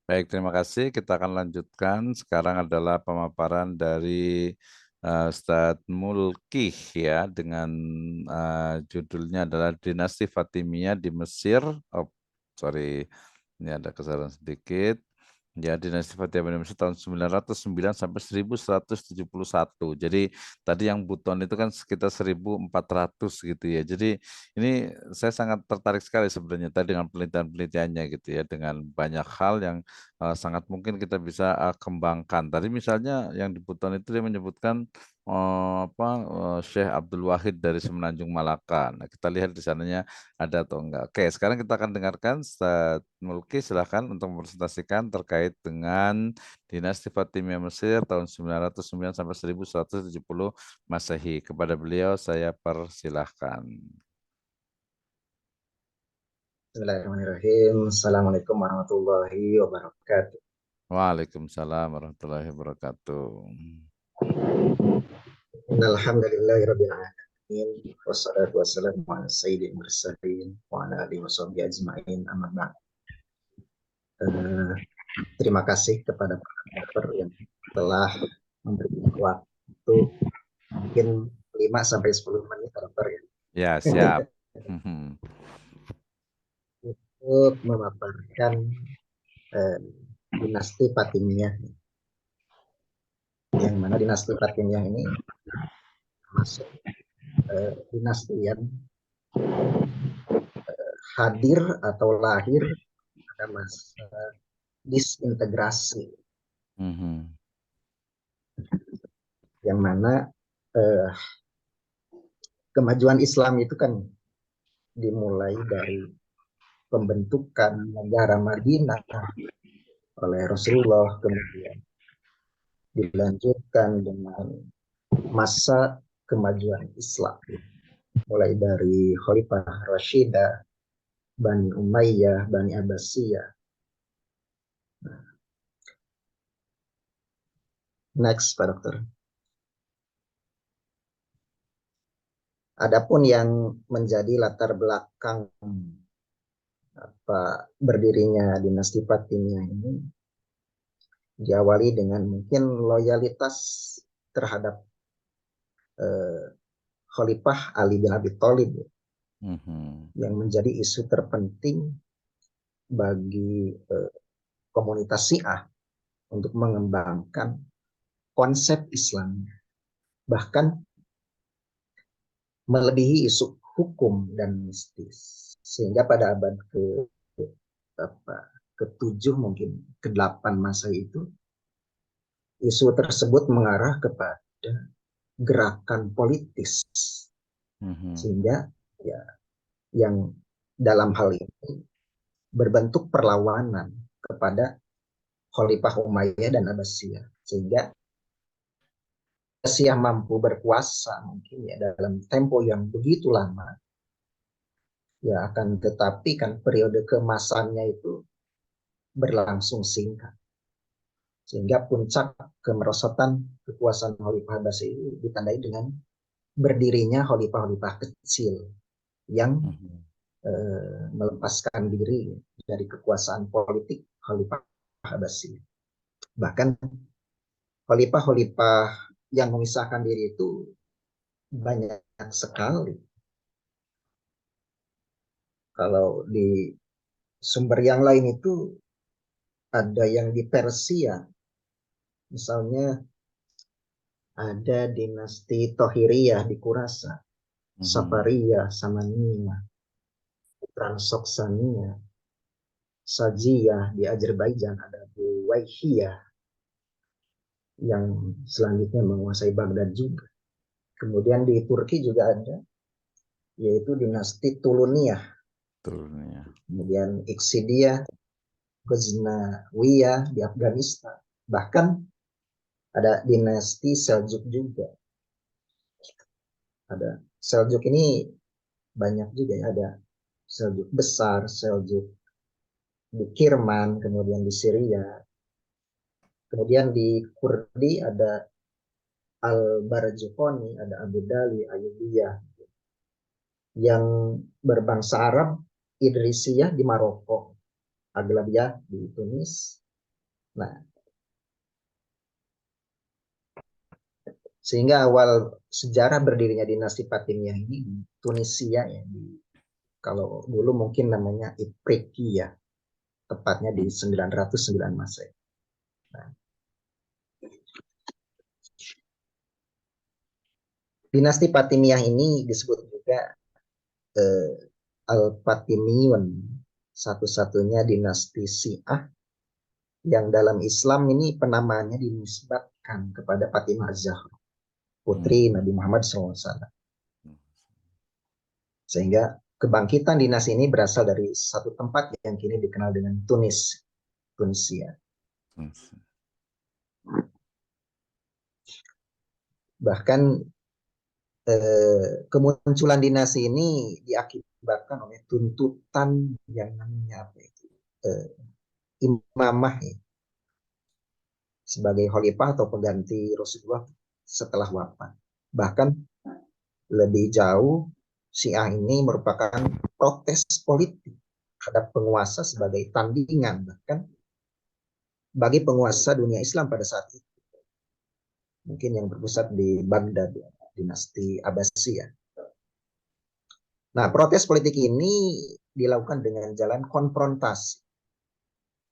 Baik, terima kasih. Kita akan lanjutkan. Sekarang adalah pemaparan dari Ustadz Mulkih ya dengan judulnya adalah Dinasti Fatimiyah di Mesir. Oh, sorry, ini ada kesalahan sedikit. Ya, Dinasti Fatimiyah di Mesir tahun 909 sampai 1171. Jadi tadi yang Buton itu kan sekitar 1400 gitu ya. Jadi ini saya sangat tertarik sekali sebenarnya tadi dengan penelitian-penelitiannya gitu ya, dengan banyak hal yang sangat mungkin kita bisa kembangkan. Tadi misalnya yang di Buton itu dia menyebutkan Syekh Abdul Wahid dari Semenanjung Malaka. Nah, kita lihat di sananya ada atau enggak. Oke, sekarang kita akan dengarkan Ustaz Mulki, silahkan untuk mempresentasikan terkait dengan Dinasti Fatimiyah Mesir tahun 909 sampai 1170 Masehi. Kepada beliau saya persilahkan. Bismillahirrahmanirrahim. Assalamualaikum warahmatullahi wabarakatuh. Waalaikumsalam warahmatullahi wabarakatuh. Alhamdulillahirabbil alamin. Wassalatu wassalamu ala sayyidil mursalin wa ala alihi washabbihi ajmain. Amma ba'd. Terima kasih kepada para dokter yang telah memberikan waktu mungkin 5 sampai 10 menit dokter ya. Ya, siap. Untuk memaparkan dinasti Fatimiyah, yang mana dinasti Fatimiyah ini masuk dinasti yang hadir atau lahir pada masa disintegrasi, yang mana kemajuan Islam itu kan dimulai dari pembentukan negara Madinah oleh Rasulullah, kemudian dilanjutkan dengan masa kemajuan Islam, mulai dari Khalifah Rashidah, Bani Umayyah, Bani Abbasiyah. Next, Pak Dokter. Adapun yang menjadi latar belakang berdirinya dinasti Fatimiyah ini diawali dengan mungkin loyalitas terhadap Khalifah Ali bin Abi Thalib, yang menjadi isu terpenting bagi komunitas Syiah untuk mengembangkan konsep Islam, bahkan melebihi isu hukum dan mistis, sehingga pada abad ke-7 mungkin ke-8 masa itu isu tersebut mengarah kepada gerakan politis, sehingga ya yang dalam hal ini berbentuk perlawanan kepada Khalifah Umayyah dan Abbasiyah, sehingga Abbasiyah mampu berkuasa mungkin ya dalam tempo yang begitu lama, ya akan tetapi kan periode kemasannya itu berlangsung singkat, sehingga puncak kemerosotan kekuasaan Khalifah Abbasiyah itu ditandai dengan berdirinya khalifah-khalifah kecil yang melepaskan diri dari kekuasaan politik Khalifah Abbasiyah. Bahkan khalifah-khalifah yang memisahkan diri itu banyak sekali. Kalau di sumber yang lain itu ada yang di Persia, misalnya ada dinasti Tohiriyah di Kurasa, Safariyah, Samaniyah, Transoksania, Sajiyah di Azerbaijan, ada Buwaihiyah yang selanjutnya menguasai Baghdad juga. Kemudian di Turki juga ada, yaitu dinasti Tuluniyah. Kemudian Iksidiyah, Ghaznawiyah di Afghanistan. Bahkan ada dinasti Seljuk juga. Ada Seljuk ini banyak juga ya, ada Seljuk besar, Seljuk di Kirman, kemudian di Syria. Kemudian di Kurdi ada Al-Barzukoni, ada Abu Dali, Ayubiyah. Yang berbangsa Arab, Idrisiyah di Maroko, Aglabiyah di Tunis, Nah, sehingga awal sejarah berdirinya dinasti Fatimiyah ini di Tunisia ya, kalau dulu mungkin namanya Ipriki ya, tepatnya di 909 Masehi. Nah, dinasti Fatimiyah ini disebut juga Al-Fatimiyun, satu-satunya dinasti Syiah yang dalam Islam ini penamaannya dinisbatkan kepada Fatimah Az-Zahra, putri Nabi Muhammad SAW. Sehingga kebangkitan dinasti ini berasal dari satu tempat yang kini dikenal dengan Tunisia. Bahkan kemunculan dinasti ini diakibatkan oleh tuntutan yang namanya apa itu, imamah ya, sebagai khalifah atau pengganti Rasulullah setelah wafat. Bahkan lebih jauh, Syiah ini merupakan protes politik terhadap penguasa sebagai tandingan bahkan bagi penguasa dunia Islam pada saat itu. Mungkin yang berpusat di Baghdad, dinasti Abbasiyah. Nah, protes politik ini dilakukan dengan jalan konfrontasi.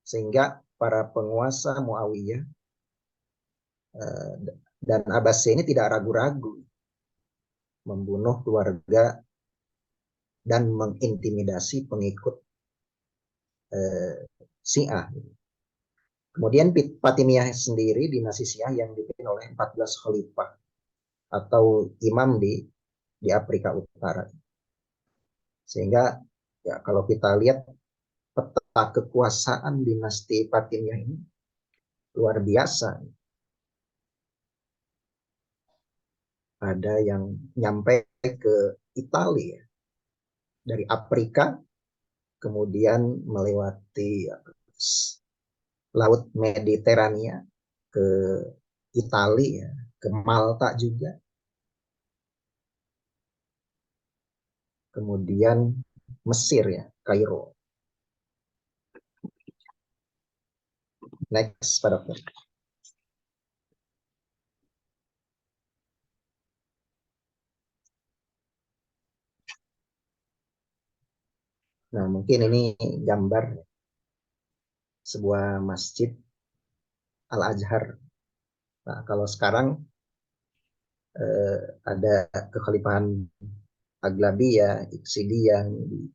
Sehingga para penguasa Muawiyah dan Abbasiyah ini tidak ragu-ragu membunuh keluarga dan mengintimidasi pengikut Syiah. Kemudian Fatimiyah sendiri dinasti Syiah yang dipimpin oleh 14 khalifah atau imam di Afrika Utara. Sehingga ya kalau kita lihat peta kekuasaan dinasti Fatimiyah ini luar biasa. Ada yang nyampe ke Italia dari Afrika, kemudian melewati Laut Mediterania ke Italia, ke Malta juga. Kemudian Mesir ya, Kairo. Next, Pak Dokter. Nah, mungkin ini gambar sebuah masjid Al-Azhar. Nah, kalau sekarang ada kekhalifahan Aglabiyah, Iqsidiyah di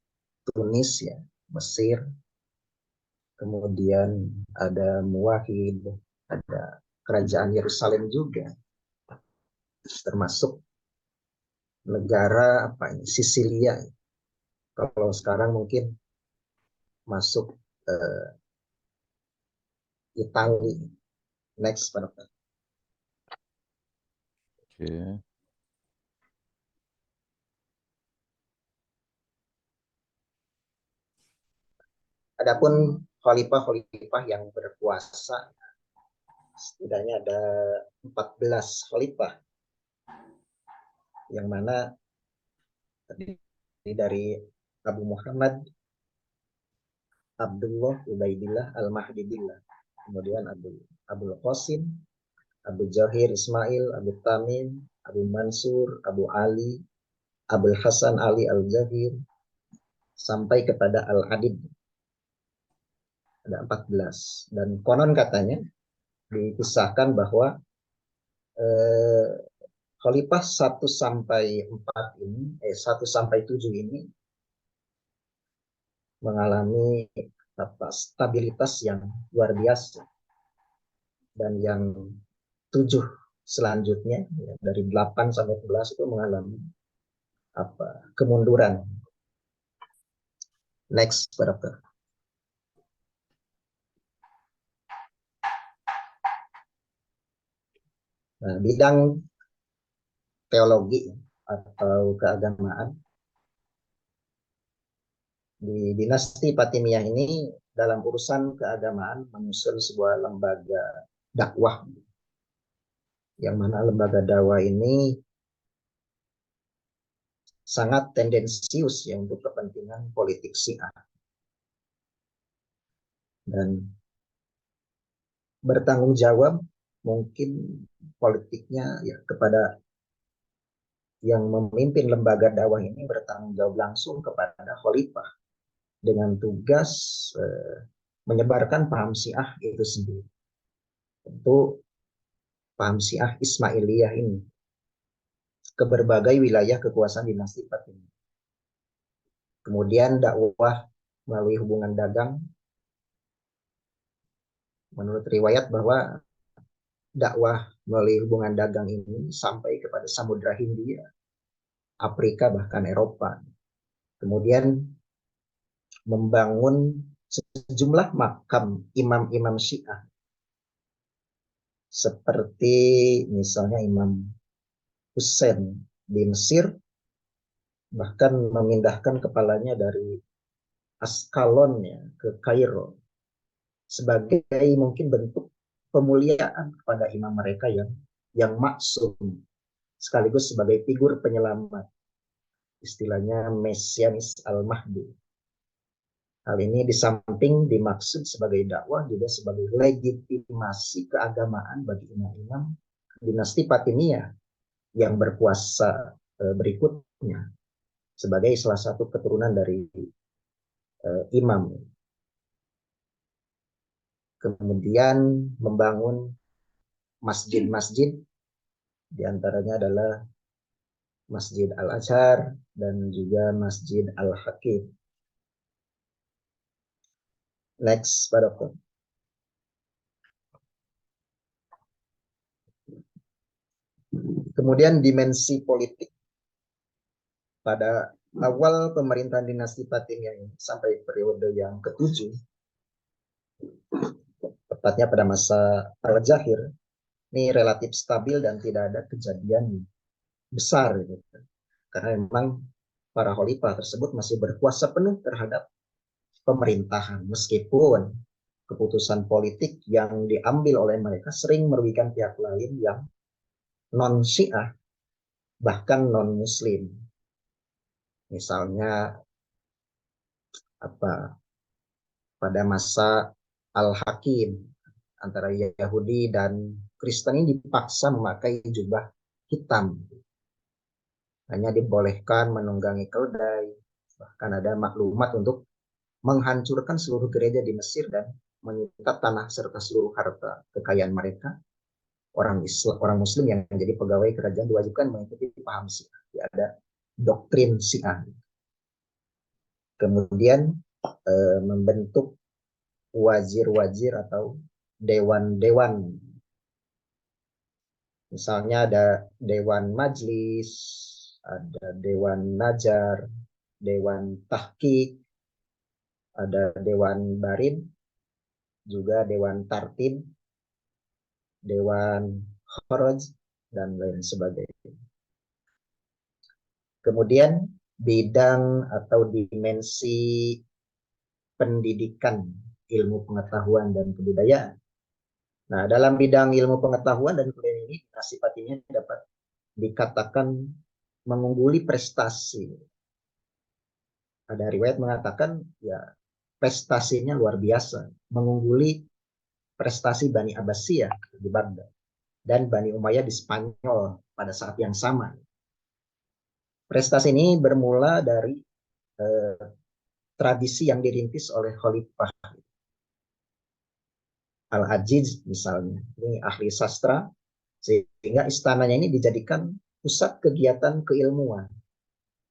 Tunis ya, Mesir. Kemudian ada Muwahhid, ada kerajaan Yerusalem juga, termasuk negara apa ini Sisilia. Kalau sekarang mungkin masuk Italia. Next, Pak Dokter. Oke. Adapun khalifah-khalifah yang berkuasa, setidaknya ada 14 khalifah, yang mana terdiri dari Abu Muhammad, Abdullah, Ubaidillah, Al-Mahdi Billah, kemudian Abul Qasim, Abu Jahir Ismail, Abu Tamim, Abu Mansur, Abu Ali, Abul Hasan Ali Al-Jahir, sampai kepada Al-Adid. Ada 14. Dan konon katanya dikisahkan bahwa khalifah 1 sampai 4 ini, 1 sampai 7 ini mengalami stabilitas yang luar biasa. Dan yang 7 selanjutnya, ya, dari 8 sampai 11 itu mengalami kemunduran. Next, Pak Dokter. Nah, bidang teologi atau keagamaan di dinasti Fatimiyah ini dalam urusan keagamaan menyusun sebuah lembaga dakwah, yang mana lembaga dakwah ini sangat tendensius ya untuk kepentingan politik Syiah. Dan bertanggung jawab mungkin politiknya ya kepada yang memimpin lembaga dakwah ini, bertanggung jawab langsung kepada khalifah dengan tugas menyebarkan paham Syiah itu sendiri. Tentu paham Syiah Ismailiyah ini ke berbagai wilayah kekuasaan dinasti Fatimiyah. Kemudian dakwah melalui hubungan dagang, menurut riwayat bahwa dakwah melalui hubungan dagang ini sampai kepada Samudra Hindia, Afrika, bahkan Eropa. Kemudian membangun sejumlah makam imam-imam Syiah, seperti misalnya Imam Hussein di Mesir, bahkan memindahkan kepalanya dari Askalon ya, ke Kairo, sebagai mungkin bentuk pemuliaan kepada imam mereka yang maksum, sekaligus sebagai figur penyelamat, istilahnya Mesianis Al-Mahdi. Hal ini di samping dimaksud sebagai dakwah, juga sebagai legitimasi keagamaan bagi imam-imam dinasti Fatimiyah yang berkuasa berikutnya, sebagai salah satu keturunan dari imam. Kemudian membangun masjid-masjid, diantaranya adalah Masjid Al-Azhar dan juga Masjid Al-Hakim. Next, Pak Dokter. Kemudian dimensi politik pada awal pemerintahan dinasti Fatimiyah ini sampai periode yang ketujuh, tepatnya pada masa Al-Jahir, ini relatif stabil dan tidak ada kejadian besar gitu. Karena memang para khalifah tersebut masih berkuasa penuh terhadap pemerintahan, meskipun keputusan politik yang diambil oleh mereka sering merugikan pihak lain yang non Syiah, bahkan non Muslim. Misalnya pada masa Al-Hakim, antara Yahudi dan Kristen ini dipaksa memakai jubah hitam, hanya dibolehkan menunggangi keledai, bahkan ada maklumat untuk menghancurkan seluruh gereja di Mesir dan menyita tanah serta seluruh harta kekayaan mereka. Orang Muslim yang menjadi pegawai kerajaan diwajibkan mengikuti paham Syiah. Ada doktrin Syiah. Kemudian membentuk wazir-wazir atau dewan-dewan. Misalnya ada Dewan Majlis, ada Dewan Najar, Dewan Tahqiq, ada Dewan Barin, juga Dewan Tartib, Dewan Kharaj, dan lain sebagainya. Kemudian bidang atau dimensi pendidikan, ilmu pengetahuan dan kebudayaan. Nah, dalam bidang ilmu pengetahuan dan kebudayaan ini, dinasti Fatimiyah dapat dikatakan mengungguli prestasi. Ada riwayat mengatakan ya prestasinya luar biasa, mengungguli prestasi Bani Abbasiyah di Baghdad dan Bani Umayyah di Spanyol pada saat yang sama. Prestasi ini bermula dari tradisi yang dirintis oleh Khalifah Al-Aziz misalnya, ini ahli sastra, sehingga istananya ini dijadikan pusat kegiatan keilmuan.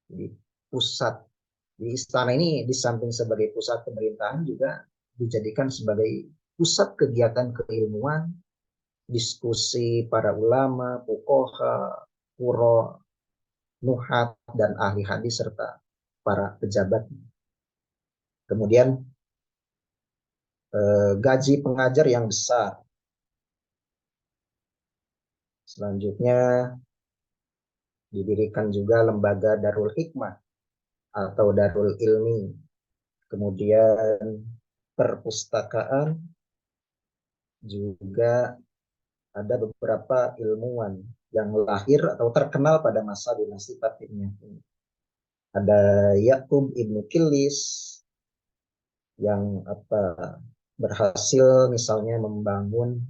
Jadi pusat di istana ini di samping sebagai pusat pemerintahan juga dijadikan sebagai pusat kegiatan keilmuan, diskusi para ulama, fuqaha, qurra, nuhat, dan ahli hadis serta para pejabat. Kemudian gaji pengajar yang besar. Selanjutnya didirikan juga lembaga Darul Hikmah atau Darul Ilmi. Kemudian perpustakaan, juga ada beberapa ilmuwan yang lahir atau terkenal pada masa dinasti Fatimiyah ini. Ada Yakub Ibnu Kilis yang berhasil misalnya membangun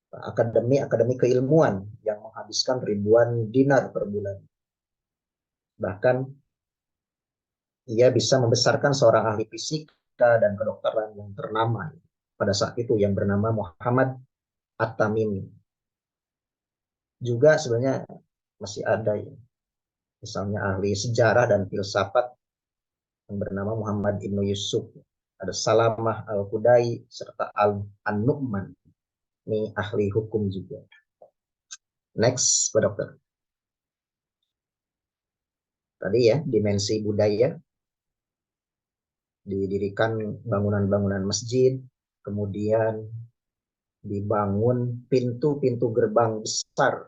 akademi keilmuan yang menghabiskan ribuan dinar per bulan. Bahkan ia bisa membesarkan seorang ahli fisika dan kedokteran yang ternama pada saat itu yang bernama Muhammad At-Tamimi. Juga sebenarnya masih ada ya, misalnya ahli sejarah dan filsafat yang bernama Muhammad Ibnu Yusuf. Ada Salamah Al-Hudai serta An-Nu'man. Ini ahli hukum juga. Next, Pak Dokter. Tadi ya, dimensi budaya, didirikan bangunan-bangunan masjid, kemudian dibangun pintu-pintu gerbang besar.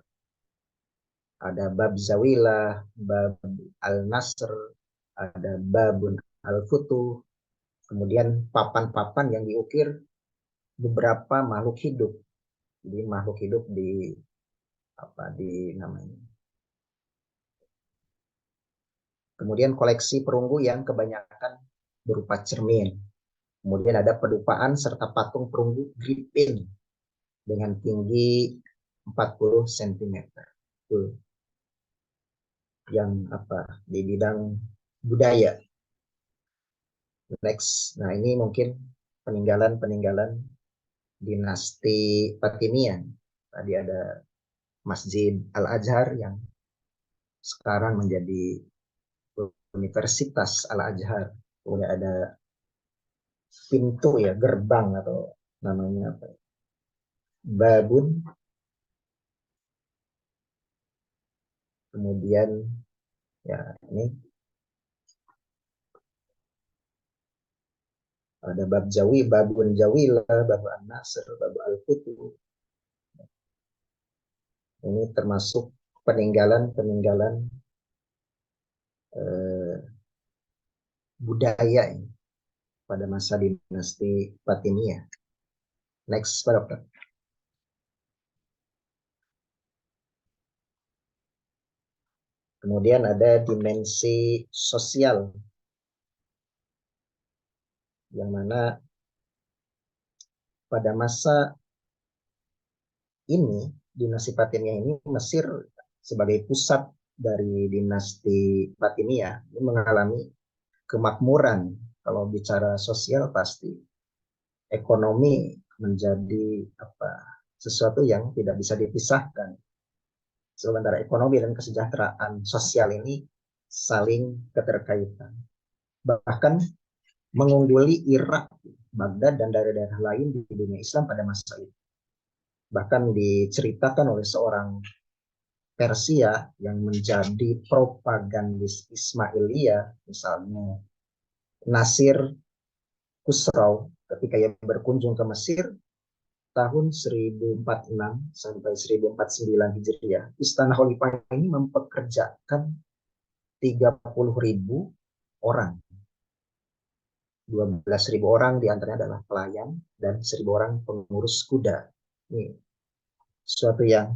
Ada Bab Zawilah, Bab Al-Nasr, ada Babun Al-Futuh, kemudian papan-papan yang diukir beberapa makhluk hidup. Jadi makhluk hidup di apa di namanya. Kemudian koleksi perunggu yang kebanyakan berupa cermin. Kemudian ada pedupaan serta patung perunggu griping dengan tinggi 40 cm. Yang apa di bidang budaya. Next, nah ini mungkin peninggalan-peninggalan dinasti Fatimiyah. Tadi ada Masjid Al-Azhar yang sekarang menjadi Universitas Al-Azhar. Kemudian ada pintu ya, gerbang atau namanya apa? Babun. Kemudian ya ini ada Bab Jawi, Babun Jawilah, Bab An-Nasr, Bab Al-Futuh. Ini termasuk peninggalan-peninggalan budaya ini pada masa dinasti Fatimiyah. Next, Pak Dokter. Kemudian ada dimensi sosial, yang mana pada masa ini, dinasti Fatimiyah ini, Mesir sebagai pusat dari dinasti Fatimiyah ini mengalami kemakmuran. Kalau bicara sosial pasti ekonomi menjadi sesuatu yang tidak bisa dipisahkan. Sementara ekonomi dan kesejahteraan sosial ini saling keterkaitan. Bahkan mengungguli Irak, Baghdad, dan daerah-daerah lain di dunia Islam pada masa itu. Bahkan diceritakan oleh seorang Persia yang menjadi propagandis Ismailiyah, misalnya Nasir Khusraw, ketika ia berkunjung ke Mesir tahun 1046 sampai 1049 Hijriah, Istana Khalifah ini mempekerjakan 30.000 orang. 12.000 orang diantaranya adalah pelayan dan 1.000 orang pengurus kuda. Ini sesuatu yang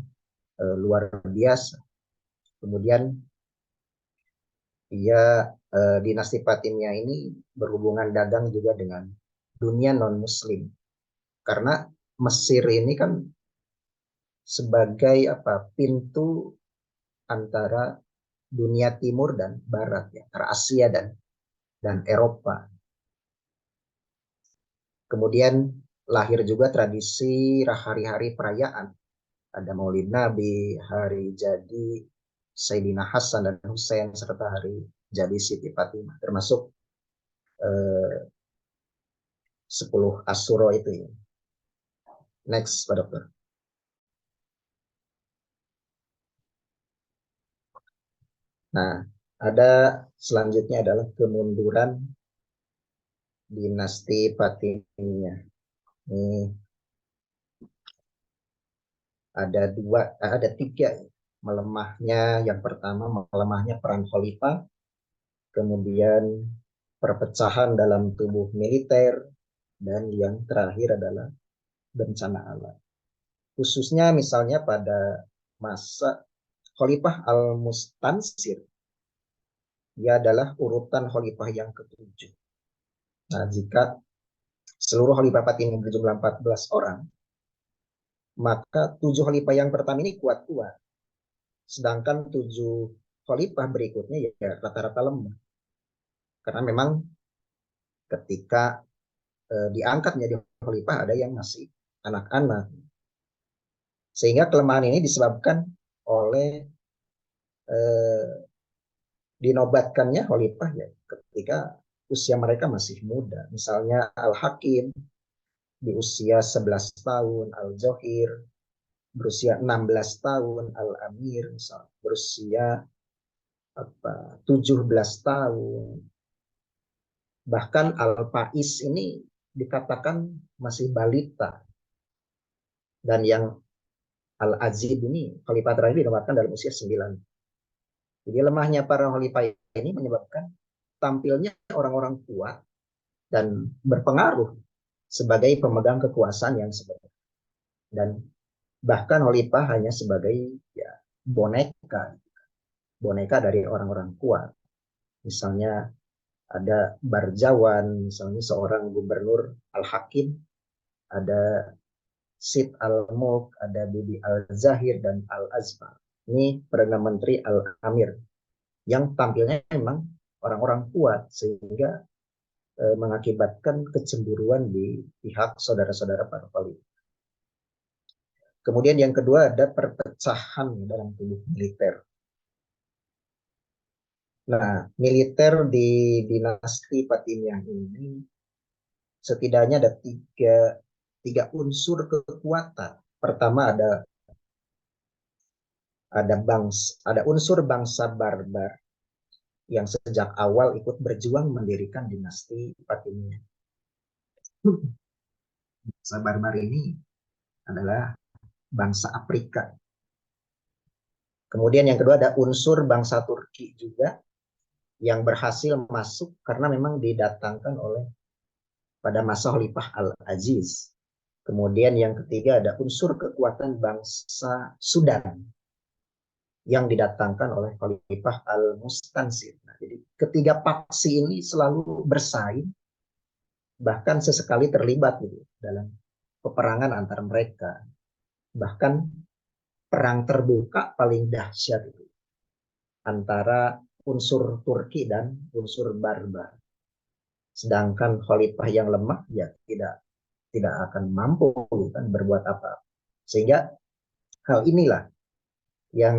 luar biasa. Kemudian dinasti Fatimiyah ini berhubungan dagang juga dengan dunia non-Muslim. Karena Mesir ini kan sebagai pintu antara dunia timur dan barat, ya, antara Asia dan Eropa. Kemudian lahir juga tradisi hari-hari perayaan. Ada Maulid Nabi, hari jadi Sayyidina Hasan dan Hussein, serta hari jadi Siti Fatimah, termasuk 10 Asyura itu ya. Next, Pak Dokter. Nah, ada selanjutnya adalah kemunduran dinasti Fatimiyah. Ini ada tiga melemahnya. Yang pertama, melemahnya peran khalifah, kemudian perpecahan dalam tubuh militer, dan yang terakhir adalah bencana alam. Khususnya misalnya pada masa Khalifah Al-Mustansir, dia adalah urutan khalifah yang ketujuh. Nah, jika seluruh khalifah Fatimiyah berjumlah 14 orang, maka 7 khalifah yang pertama ini kuat-kuat. Sedangkan 7 khalifah berikutnya ya rata-rata lemah. Karena memang ketika diangkat menjadi khalifah ada yang masih anak-anak. Sehingga kelemahan ini disebabkan oleh dinobatkannya khalifah ya ketika usia mereka masih muda. Misalnya Al-Hakim di usia 11 tahun, Al-Zohir berusia 16 tahun, Al-Amir misalnya berusia 17 tahun. Bahkan Al-Faiz ini dikatakan masih balita. Dan yang Al-Azid ini khalifah terakhir dinobatkan dalam usia 9. Jadi lemahnya para khalifah ini menyebabkan tampilnya orang-orang kuat dan berpengaruh sebagai pemegang kekuasaan yang sebenarnya. Dan bahkan khalifah hanya sebagai ya boneka, boneka dari orang-orang kuat. Misalnya ada Barjawan, misalnya seorang gubernur Al-Hakim, ada Sid Al-Mulk, ada Bibi Al-Zahir dan Al-Azfar. Ini Perdana Menteri Al-Amir yang tampilnya memang orang-orang kuat sehingga mengakibatkan kecemburuan di pihak saudara-saudara para khalifah. Kemudian yang kedua ada perpecahan dalam tubuh militer. Nah, militer di dinasti Fatimiyah ini setidaknya ada tiga unsur kekuatan. Pertama ada unsur bangsa barbar yang sejak awal ikut berjuang mendirikan dinasti Fatimiyah. Bangsa barbar ini adalah bangsa Afrika. Kemudian yang kedua ada unsur bangsa Turki juga yang berhasil masuk karena memang didatangkan oleh pada masa Khalifah Al-Aziz. Kemudian yang ketiga ada unsur kekuatan bangsa Sudan yang didatangkan oleh Khalifah Al-Mustansir. Nah, jadi ketiga paksi ini selalu bersaing, bahkan sesekali terlibat gitu dalam peperangan antar mereka. Bahkan perang terbuka paling dahsyat itu antara unsur Turki dan unsur barbar. Sedangkan khalifah yang lemah ya tidak akan mampu kan berbuat apa. Sehingga hal inilah yang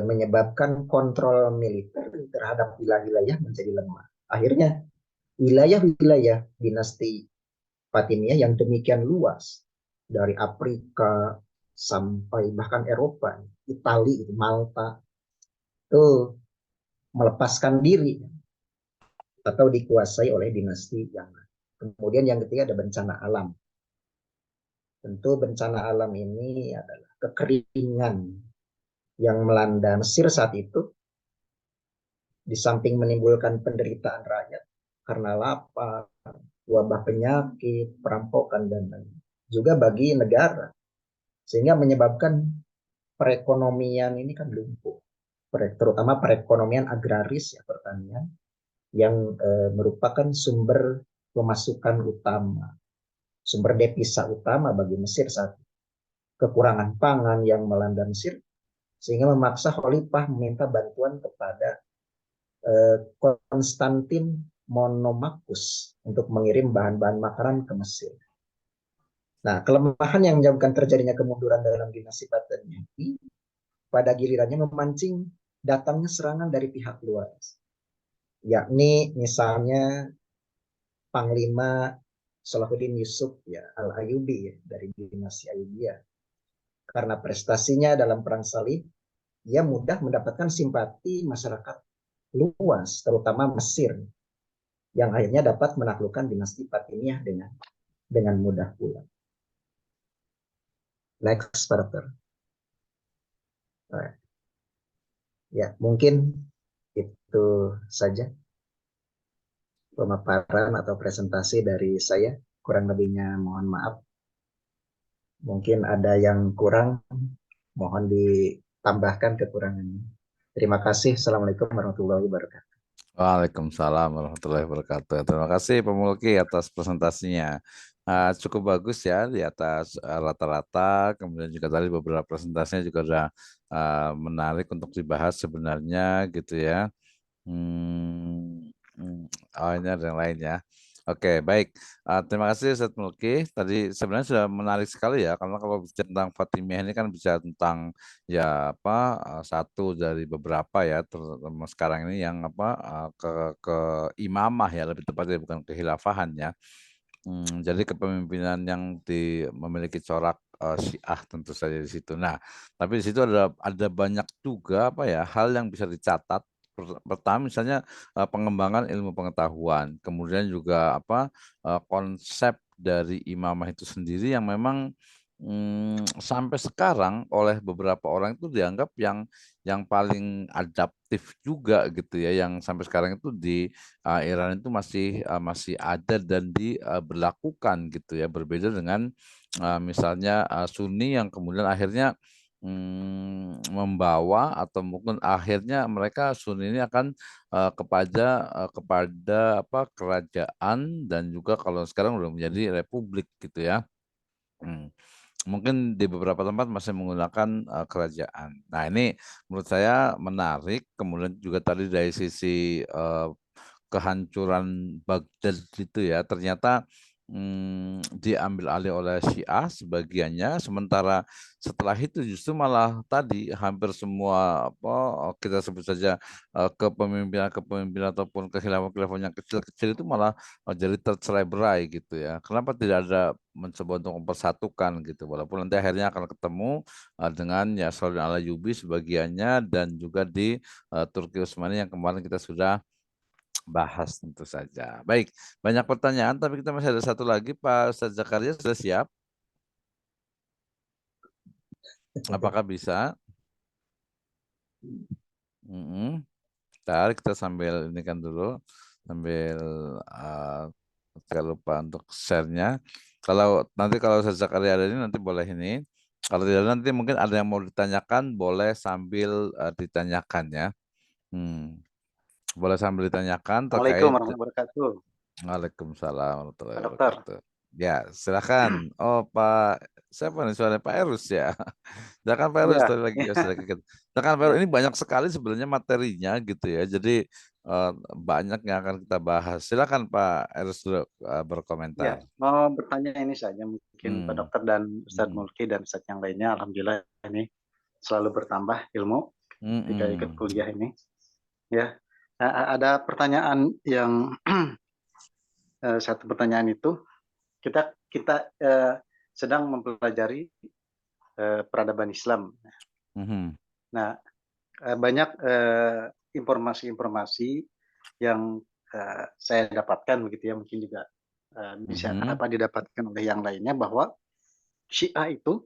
menyebabkan kontrol militer terhadap wilayah-wilayah menjadi lemah. Akhirnya wilayah-wilayah dinasti Fatimiyah yang demikian luas dari Afrika sampai bahkan Eropa, Italia, Malta itu melepaskan diri atau dikuasai oleh dinasti yang lain. Kemudian yang ketiga ada bencana alam. Tentu bencana alam ini adalah kekeringan yang melanda Mesir saat itu, di samping menimbulkan penderitaan rakyat karena lapar, wabah penyakit, perampokan, dan lain-lain. Juga bagi negara, sehingga menyebabkan perekonomian ini kan lumpuh. Terutama perekonomian agraris ya, pertanian, yang merupakan sumber pemasukan utama, sumber devisa utama bagi Mesir saat itu. Kekurangan pangan yang melanda Mesir sehingga memaksa Khalifah meminta bantuan kepada Konstantin Monomachus untuk mengirim bahan-bahan makanan ke Mesir. Nah, kelemahan yang menyebabkan terjadinya kemunduran dalam dinasti Fatimiyah ini pada gilirannya memancing datangnya serangan dari pihak luar, yakni misalnya Panglima Salahuddin Yusuf ya Al-Ayyubi ya, dari dinasti Ayyubiyah. Karena prestasinya dalam perang salib, ia mudah mendapatkan simpati masyarakat luas, terutama Mesir, yang akhirnya dapat menaklukkan dinasti Fatimiyah dengan mudah pula. Next, further. Ya, mungkin itu saja pemaparan atau presentasi dari saya. Kurang lebihnya mohon maaf. Mungkin ada yang kurang, mohon ditambahkan kekurangannya. Terima kasih. Assalamualaikum warahmatullahi wabarakatuh. Waalaikumsalam warahmatullahi wabarakatuh. Terima kasih Pak Mulki atas presentasinya. Cukup bagus ya di atas rata-rata, kemudian juga tadi beberapa presentasinya juga sudah menarik untuk dibahas sebenarnya gitu ya. Oh ini ada yang lain ya. Oke, baik. Terima kasih Ustaz Mulki. Tadi sebenarnya sudah menarik sekali ya, karena kalau bicara tentang Fatimiyah ini kan bicara tentang ya apa satu dari beberapa ya, terutama sekarang ini yang apa ke imamah ya lebih tepatnya bukan kehilafahan ya. Jadi kepemimpinan yang memiliki corak Syiah tentu saja di situ. Nah, tapi di situ ada banyak juga apa ya hal yang bisa dicatat. Pertama misalnya pengembangan ilmu pengetahuan, kemudian juga apa konsep dari imamah itu sendiri yang memang sampai sekarang oleh beberapa orang itu dianggap yang paling adaptif juga gitu ya, yang sampai sekarang itu di Iran itu masih ada dan diberlakukan gitu ya, berbeda dengan misalnya Sunni yang kemudian akhirnya membawa atau mungkin akhirnya mereka Sunni ini akan kepada apa kerajaan dan juga kalau sekarang udah menjadi republik gitu ya. Hmm. Mungkin di beberapa tempat masih menggunakan kerajaan. Nah, ini menurut saya menarik. Kemudian juga tadi dari sisi kehancuran Baghdad itu ya, ternyata diambil alih oleh Syiah sebagiannya, sementara setelah itu justru malah tadi hampir semua apa kita sebut saja kepemimpinan-kepemimpinan ataupun kekhilafan-kekhilafan yang kecil-kecil itu malah jadi tercerai-berai gitu ya. Kenapa tidak ada mencoba untuk mempersatukan gitu, walaupun nanti akhirnya akan ketemu dengan ya Saudi Al-Ayyubi sebagiannya dan juga di Turki Utsmani yang kemarin kita sudah bahas tentu saja. Baik, banyak pertanyaan tapi kita masih ada satu lagi Pak Ustadz Zakaria sudah siap? Apakah bisa? Mm-mm. Bentar, kita sambil ini kan dulu, sambil jangan lupa untuk share-nya. Kalau Ustadz Zakaria ada ini nanti boleh ini. Kalau tidak nanti mungkin ada yang mau ditanyakan, boleh sambil ditanyakan ya. Hmm. Boleh sambil ditanyakan Assalamualaikum terkait. warahmatullahi wabarakatuh, Waalaikumsalam warahmatullahi Pak Dokter. wabarakatuh. Ya, silakan. Oh, Pak, siapa nih suaranya Pak Erus ya? Silakan Pak Erus Iya, tadi lagi ya, sedikit. Silakan Pak Erus, ini banyak sekali sebenarnya materinya gitu ya. Jadi banyak yang akan kita bahas. Silakan Pak Erus dulu iya. berkomentar. Mau bertanya ini saja mungkin Pak Hmm. Dokter dan Ustadz Hmm. Mulki dan Ustadz yang lainnya. Alhamdulillah ini selalu bertambah ilmu ketika ikut Hmm. kuliah ini. Ya, ada pertanyaan yang satu pertanyaan itu kita kita sedang mempelajari peradaban Islam. Hmm. Nah, banyak informasi-informasi yang saya dapatkan begitu ya, mungkin juga bisa Hmm. apa didapatkan oleh yang lainnya bahwa Syiah itu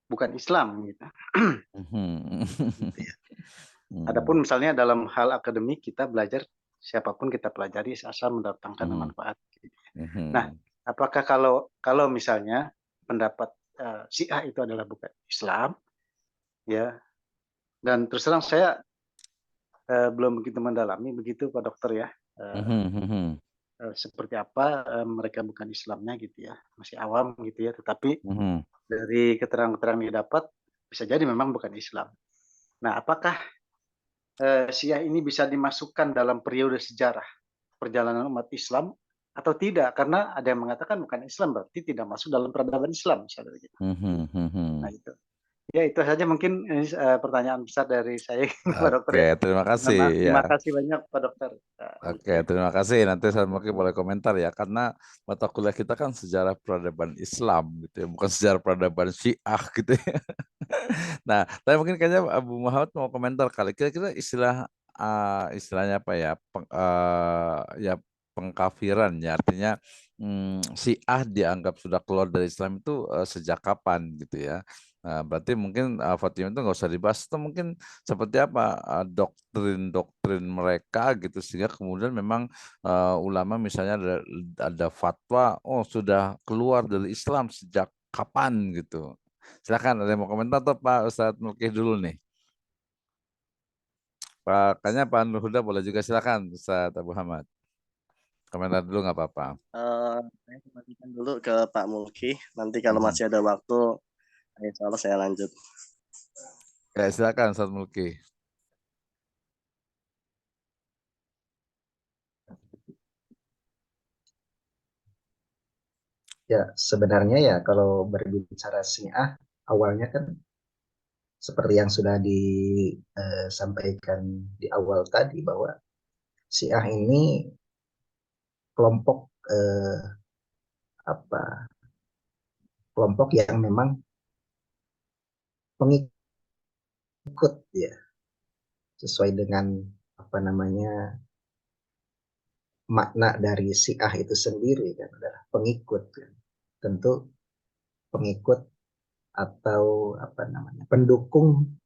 bukan Islam gitu. Hmm. Gitu ya. Hmm. Adapun misalnya dalam hal akademik kita belajar siapapun kita pelajari asal mendatangkan Hmm. manfaat. Nah, Hmm. apakah kalau misalnya pendapat Syiah itu adalah bukan Islam ya, dan terus terang saya belum begitu mendalami begitu Pak Dokter ya. Hmm. Seperti apa mereka bukan Islamnya gitu ya, masih awam gitu ya, tetapi Hmm. dari keterangan-keterangan yang didapat bisa jadi memang bukan Islam. Nah, apakah Syiah ini bisa dimasukkan dalam periode sejarah perjalanan umat Islam atau tidak? Karena ada yang mengatakan bukan Islam berarti tidak masuk dalam peradaban Islam misalnya begitu. Hmm. Nah Hmm. itu. Ya itu saja mungkin ini pertanyaan besar dari saya Pak Dokter Oke, ya. terima kasih Maaf, ya. terima kasih banyak Pak Dokter. Oke, terima kasih. Nanti saya mungkin boleh komentar ya, karena mata kuliah kita kan sejarah peradaban Islam gitu ya, bukan sejarah peradaban Syiah gitu ya. Nah, tapi mungkin kayaknya Abu Muhammad mau komentar kali. Kira-kira istilahnya apa ya? Ya pengkafiran ya, artinya Syiah dianggap sudah keluar dari Islam itu sejak kapan gitu ya? Berarti mungkin Fatimah itu nggak usah dibahas. Itu mungkin seperti apa doktrin-doktrin mereka gitu sehingga kemudian memang ulama misalnya ada fatwa, oh sudah keluar dari Islam sejak kapan gitu. Silakan ada yang mau komentar atau Pak Ustadz Mulki dulu nih. Kayaknya Pak Nur Huda boleh juga, silakan Ustaz Abu Hamad. Komentar dulu nggak apa-apa. Saya kembalikan dulu ke Pak Mulki. Nanti kalau masih ada waktu, insya Allah saya lanjut. Ya, silakan Ustaz Mulki. Ya, sebenarnya ya kalau berbicara Syiah, awalnya kan seperti yang sudah disampaikan di awal tadi bahwa Syiah ini kelompok kelompok yang memang pengikut ya, sesuai dengan makna dari Syiah itu sendiri kan adalah pengikut kan. Tentu pengikut atau pendukung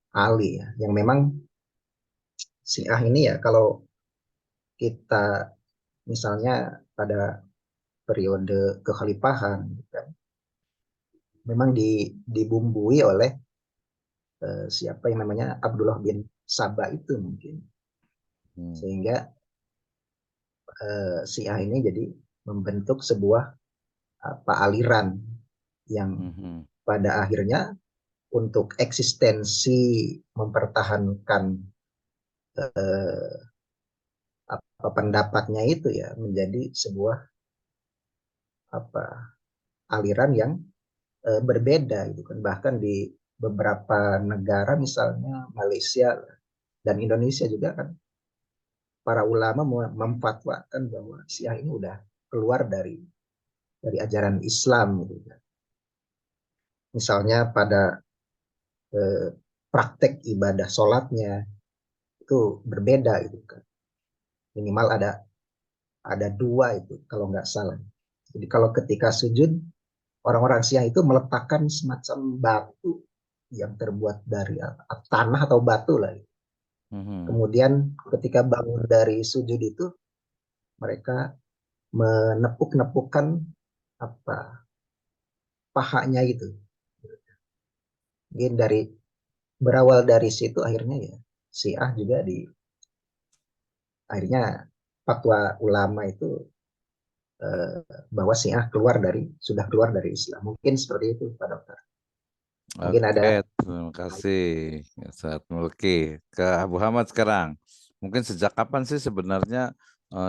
Ali ya, yang memang Syiah ini ya kalau kita misalnya pada periode kekhalifahan kan, memang dibumbui oleh siapa yang namanya Abdullah bin Sabah itu mungkin, sehingga Syiah ini jadi membentuk sebuah aliran yang pada akhirnya untuk eksistensi mempertahankan pendapatnya itu ya menjadi sebuah aliran yang berbeda gitu kan, bahkan di beberapa negara misalnya Malaysia dan Indonesia juga kan para ulama memfatwakan bahwa Syiah ini udah keluar dari ajaran Islam gitu kan. Misalnya pada praktek ibadah sholatnya itu berbeda gitu kan, minimal ada dua itu kalau nggak salah. Jadi kalau ketika sujud, orang-orang Syiah itu meletakkan semacam batu yang terbuat dari tanah atau batu lah. Kemudian ketika bangun dari sujud itu, mereka menepuk-nepukkan pahanya itu. Mungkin berawal dari situ akhirnya ya Syiah juga akhirnya fatwa ulama itu bahwa Syiah sudah keluar dari Islam. Mungkin seperti itu Pak Dokter. Mungkin Oke, ada. terima kasih Ustaz Mulki. Ke Abu Hamad sekarang. Mungkin sejak kapan sih sebenarnya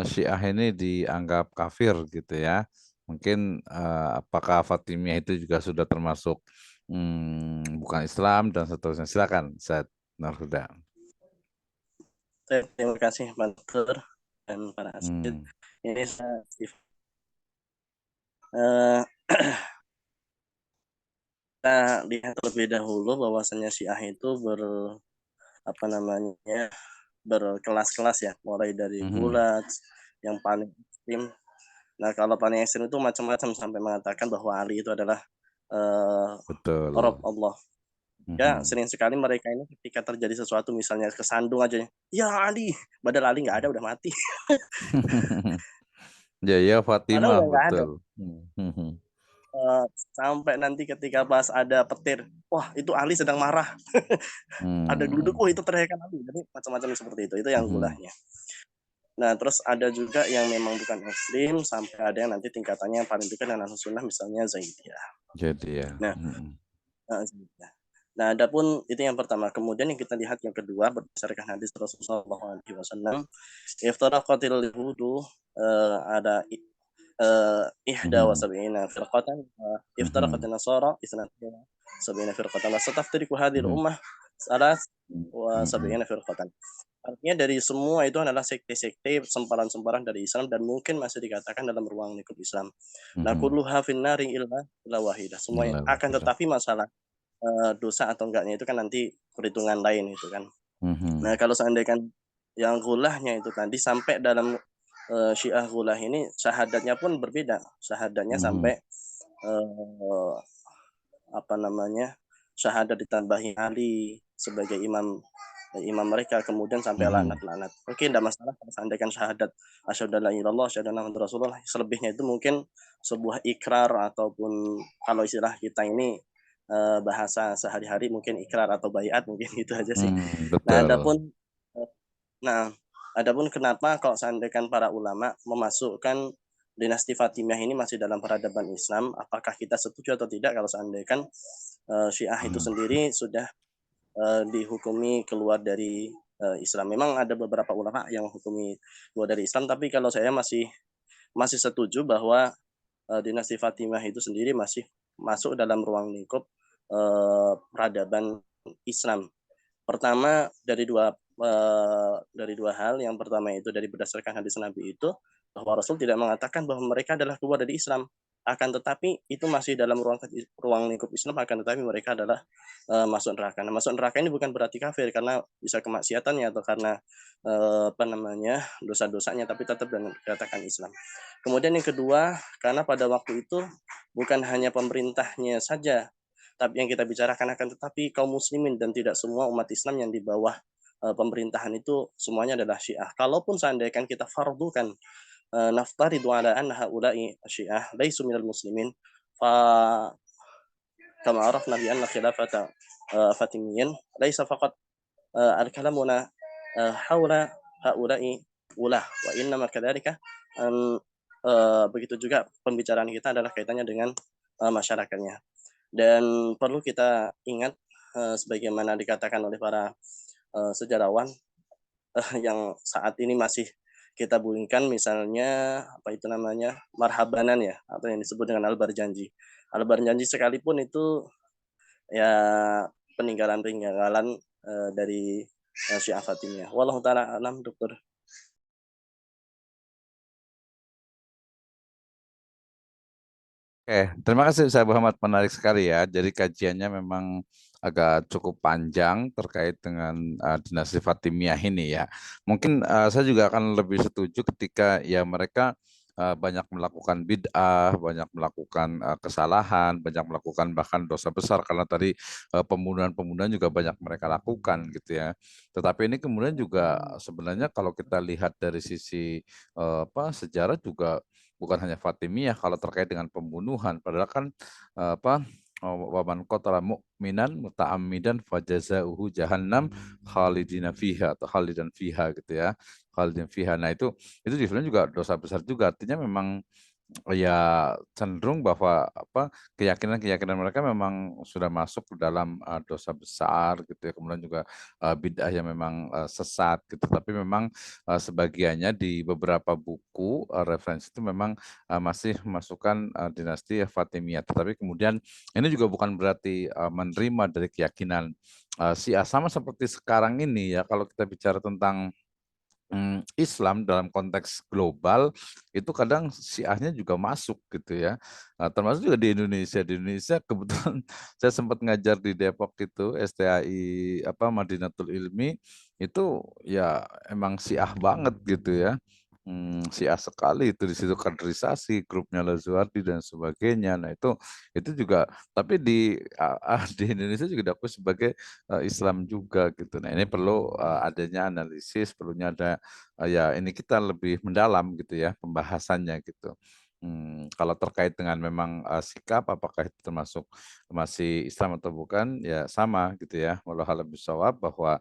Syiah ini dianggap kafir gitu ya? Mungkin apakah Fatimiyah itu juga sudah termasuk bukan Islam dan seterusnya. Silakan Ustaz Nur Huda. Terima kasih Pak Tur dan para asisten. Ini saya kita lihat terlebih dahulu bahwasannya Syiah itu berkelas-kelas ya, mulai dari bulat yang paling ekstrim. Nah, kalau paling ekstrim itu macam-macam sampai mengatakan bahwa Ali itu adalah Rob Allah. Ya, sering sekali mereka ini ketika terjadi sesuatu misalnya kesandung aja, ya Ali, padahal Ali nggak ada, udah mati. Ya Fatimah betul. Sampai nanti ketika pas ada petir, wah itu Ali sedang marah. Ada geluduk, wah itu teriakan Ali. Jadi macam-macam seperti itu yang gulahnya. Nah, terus ada juga yang memang bukan ekstrim, sampai ada yang nanti tingkatannya yang paling dekat dengan Sunnah, misalnya Zaidiyah. Nah, adapun itu yang pertama. Kemudian yang kita lihat yang kedua berdasarkan hadis Rasulullah SAW, iftaraqatil yahudu ada ihda wa sab'ina firqatan, iftaraqatin nasara isnatina sab'ina firqatan, wa sataftariqu hadhihi al-ummah salas wa sab'ina firqatan. Artinya dari semua itu adalah sekte-sekte, semparan-semparan dari Islam, dan mungkin masih dikatakan dalam ruang lingkup Islam. Nah, kulluha finnari illa wahidah. Semuanya akan, tetapi masalah dosa atau enggaknya itu kan nanti perhitungan lain itu kan. Nah, kalau seandainya yang gulahnya itu tadi sampai dalam Syiah gulah ini syahadatnya pun berbeda. Syahadatnya sampai syahadat ditambahi Ali sebagai imam mereka, kemudian sampai lanat-lanat. Oke, tidak masalah kalau seandainya syahadat asyhadu alla ilaha illallah asyhadu anna muhammadar rasulullah. Selebihnya itu mungkin sebuah ikrar, ataupun kalau istilah kita ini bahasa sehari-hari mungkin ikrar atau baiat, mungkin itu aja sih. Nah, adapun Nah, adapun kenapa kalau seandainya para ulama memasukkan dinasti Fatimiyah ini masih dalam peradaban Islam, apakah kita setuju atau tidak kalau seandainya Syiah itu sendiri sudah dihukumi keluar dari Islam. Memang ada beberapa ulama yang menghukumi keluar dari Islam, tapi kalau saya masih setuju bahwa dinasti Fatimiyah itu sendiri masih masuk dalam ruang lingkup peradaban Islam. Pertama dari dua hal. Yang pertama itu dari berdasarkan hadis Nabi itu bahwa Rasul tidak mengatakan bahwa mereka adalah keluar dari Islam, akan tetapi itu masih dalam ruang lingkup Islam, akan tetapi mereka adalah masuk neraka. Nah, masuk neraka ini bukan berarti kafir karena bisa kemaksiatannya atau karena dosa-dosanya, tapi tetap dikatakan Islam. Kemudian yang kedua, karena pada waktu itu bukan hanya pemerintahnya saja tapi yang kita bicarakan, akan tetapi kaum muslimin dan tidak semua umat Islam yang di bawah pemerintahan itu semuanya adalah Syiah. Kalaupun seandainya kita fardukan naftaridu ala anna haula'i Syiah laisu minal muslimin, fa kama arafna bi anna khilafata Fatimiyyin laisa faqat al-kalamuna haula haula'i ulah wa innama kadzalika begitu juga pembicaraan kita adalah kaitannya dengan masyarakatnya. Dan perlu kita ingat sebagaimana dikatakan oleh para sejarawan yang saat ini masih kita bunyikan, misalnya apa itu namanya, marhabanan ya, atau yang disebut dengan Al-Barjanji. Al-Barjanji sekalipun itu ya peninggalan dari Syiah Fatimiyah. Wallahu taala alam, Dokter. Oke, terima kasih Ustaz Muhammad, menarik sekali ya. Jadi kajiannya memang agak cukup panjang terkait dengan dinasti Fatimiyah ini ya. Mungkin saya juga akan lebih setuju ketika ya mereka banyak melakukan bid'ah, banyak melakukan kesalahan, banyak melakukan bahkan dosa besar karena tadi pembunuhan-pembunuhan juga banyak mereka lakukan gitu ya. Tetapi ini kemudian juga sebenarnya kalau kita lihat dari sisi sejarah juga bukan hanya Fatimiyah kalau terkait dengan pembunuhan, padahal kan waman qatala mu'minan muta'ammidan fajazauhu jahannam khalidina fiha atau khalidan fiha gitu ya. Khalidan fiha. Nah, itu sebenarnya juga dosa besar juga. Artinya memang ya cenderung bahwa keyakinan mereka memang sudah masuk ke dalam dosa besar gitu ya, kemudian juga bid'ah yang memang sesat gitu, tapi memang sebagiannya di beberapa buku referensi itu memang masih masukkan dinasti Fatimiyah, tetapi kemudian ini juga bukan berarti menerima dari keyakinan Syiah, sama seperti sekarang ini ya, kalau kita bicara tentang Islam dalam konteks global itu kadang Syiahnya juga masuk gitu ya. Termasuk juga di Indonesia. Di Indonesia kebetulan saya sempat ngajar di Depok itu STAI Madinatul Ilmi, itu ya emang Syiah banget gitu ya. Syiah sekali itu, di situ kaderisasi grupnya Lazuardi dan sebagainya. Nah, itu juga, tapi di Indonesia juga diakui sebagai Islam juga gitu. Nah, ini perlu adanya analisis, perlunya ada ya ini kita lebih mendalam gitu ya pembahasannya gitu. Kalau terkait dengan memang sikap apakah itu termasuk masih Islam atau bukan, ya sama gitu ya. Wallahu a'lam bishawab, bahwa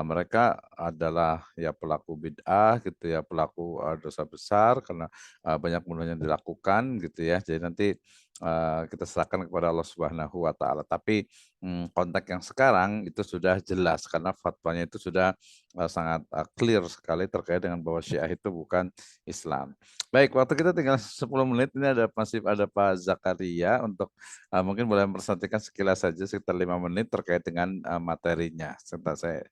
mereka adalah ya pelaku bid'ah gitu ya, pelaku dosa besar karena banyak pembunuhan yang dilakukan gitu ya. Jadi nanti kita serahkan kepada Allah Subhanahu wa taala. Tapi konteks yang sekarang itu sudah jelas karena fatwanya itu sudah sangat clear sekali terkait dengan bahwa Syiah itu bukan Islam. Baik, waktu kita tinggal 10 menit. Ini masih ada Pak Zakaria untuk mungkin boleh mempresentasikan sekilas saja sekitar 5 menit terkait dengan materinya. Serta saya